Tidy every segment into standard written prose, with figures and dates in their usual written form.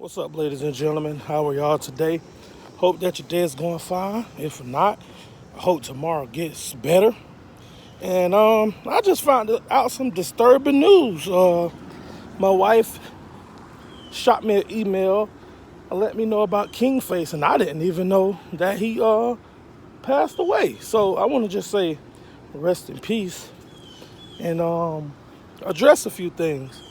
What's up, ladies and gentlemen? How are y'all today? Hope that your day is going fine. If not, I hope tomorrow gets better. And I just found out some disturbing news. My wife shot me an email and let me know about Kingface, and I didn't even know that he passed away. So I want to just say rest in peace and address a few things.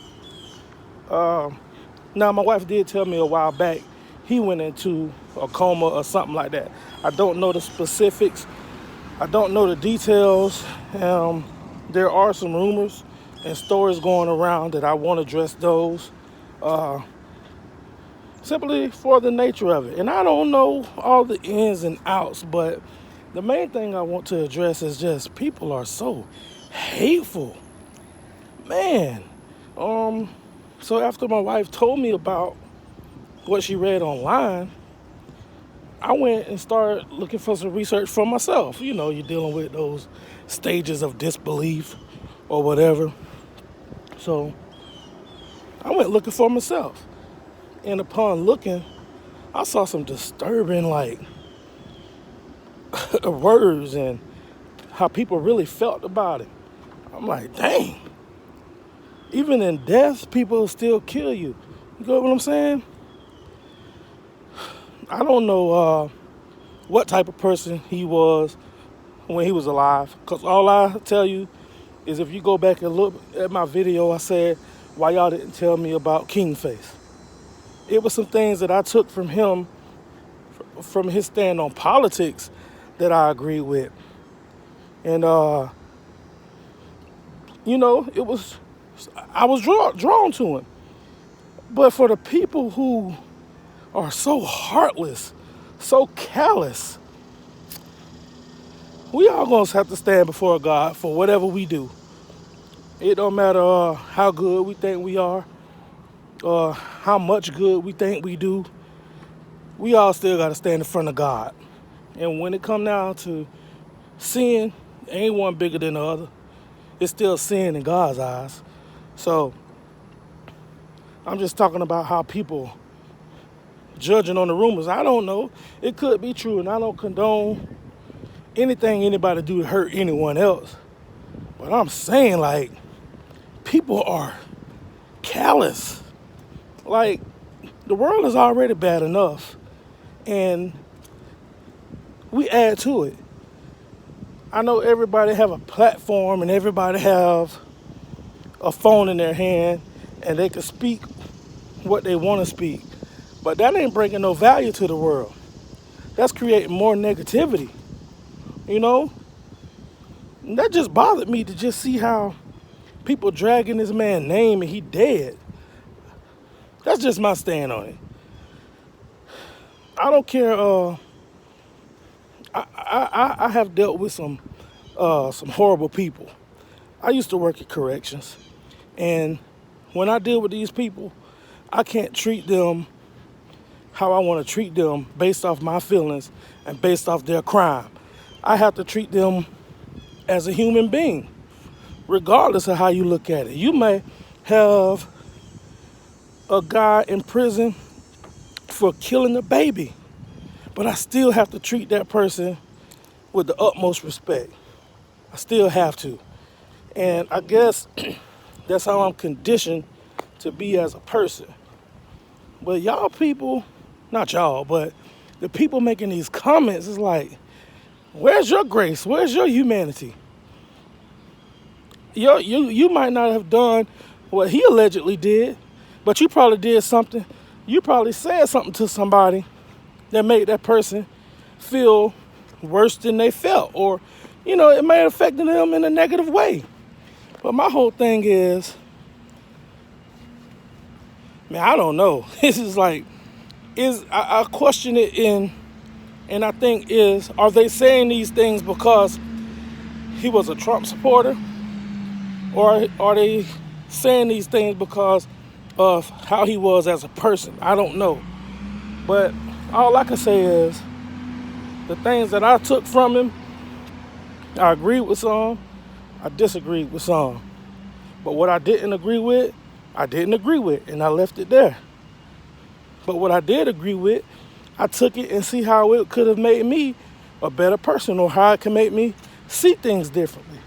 Now, my wife did tell me a while back he went into a coma or something like that. I don't know the specifics. I don't know the details. There are some rumors and stories going around that I want to address those simply for the nature of it. And I don't know all the ins and outs, but the main thing I want to address is just people are so hateful. Man, so after my wife told me about what she read online, I went and started looking for some research for myself. You know, you're dealing with those stages of disbelief or whatever. So I went looking for myself. And upon looking, I saw some disturbing, words and how people really felt about it. I'm like, dang. Even in death, people still kill you. You get what I'm saying? I don't know what type of person he was when he was alive. Because all I tell you is if you go back and look at my video, I said, why y'all didn't tell me about Kingface? It was some things that I took from him, from his stand on politics, that I agree with. And, I was drawn to him. But for the people who are so heartless, so callous, we all gonna have to stand before God for whatever we do. It don't matter how good we think we are, or how much good we think we do. We all still gotta stand in front of God. And when it come down to sin, ain't one bigger than the other. It's still sin in God's eyes. So I'm just talking about how people judging on the rumors. I don't know. It could be true, and I don't condone anything anybody do to hurt anyone else. But I'm saying, people are callous. The world is already bad enough, and we add to it. I know everybody have a platform and everybody have a phone in their hand and they can speak what they want to speak. But that ain't bringing no value to the world. That's creating more negativity, you know? And that just bothered me to just see how people dragging this man's name and he dead. That's just my stand on it. I don't care. I have dealt with some horrible people. I used to work at corrections, and when I deal with these people, I can't treat them how I want to treat them based off my feelings and based off their crime. I have to treat them as a human being, regardless of how you look at it. You may have a guy in prison for killing a baby, but I still have to treat that person with the utmost respect. I still have to. And I guess that's how I'm conditioned to be as a person. But y'all people, not y'all, but the people making these comments is like, where's your grace? Where's your humanity? You might not have done what he allegedly did, but you probably did something. You probably said something to somebody that made that person feel worse than they felt. Or, it may have affected them in a negative way. But my whole thing is, man, I don't know. This is I question it and I think are they saying these things because he was a Trump supporter? Or are they saying these things because of how he was as a person? I don't know. But all I can say is the things that I took from him, I agreed with some, I disagreed with some. But what I didn't agree with, I didn't agree with, and I left it there. But what I did agree with, I took it and see how it could have made me a better person, or how it can make me see things differently.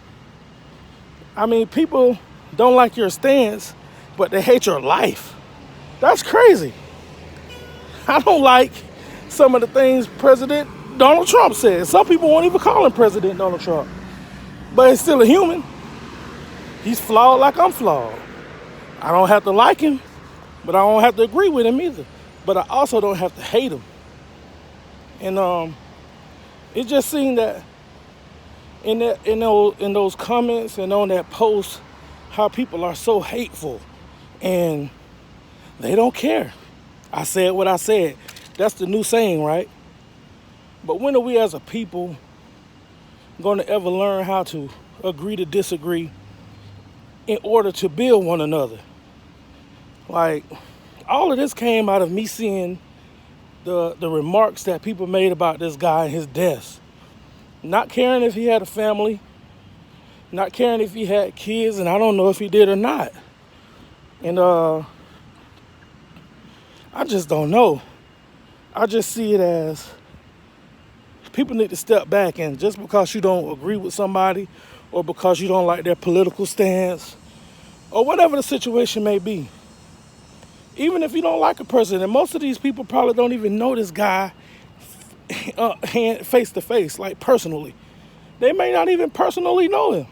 I mean, people don't like your stance, but they hate your life. That's crazy. I don't like some of the things President Donald Trump said. Some people won't even call him President Donald Trump. But he's still a human. He's flawed like I'm flawed. I don't have to like him, but I don't have to agree with him either. But I also don't have to hate him. And it just seemed that in those comments and on that post, how people are so hateful and they don't care. I said what I said. That's the new saying, right? But when are we as a people going to ever learn how to agree to disagree in order to build one another? Like, all of this came out of me seeing the remarks that people made about this guy and his death. Not caring if he had a family, not caring if he had kids, and I don't know if he did or not. And I just don't know. I just see it as people need to step back, and just because you don't agree with somebody or because you don't like their political stance or whatever the situation may be, even if you don't like a person, and most of these people probably don't even know this guy face to face, like personally. They may not even personally know him.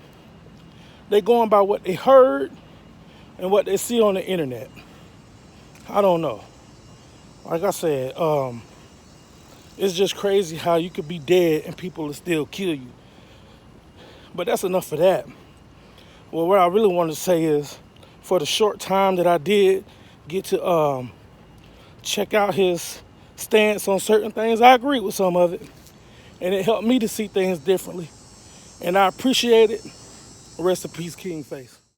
They going by what they heard and what they see on the internet. I don't know. Like I said, it's just crazy how you could be dead and people will still kill you. But that's enough for that. Well, what I really want to say is, for the short time that I did get to check out his stance on certain things, I agree with some of it. And it helped me to see things differently. And I appreciate it. Rest in peace, King Face.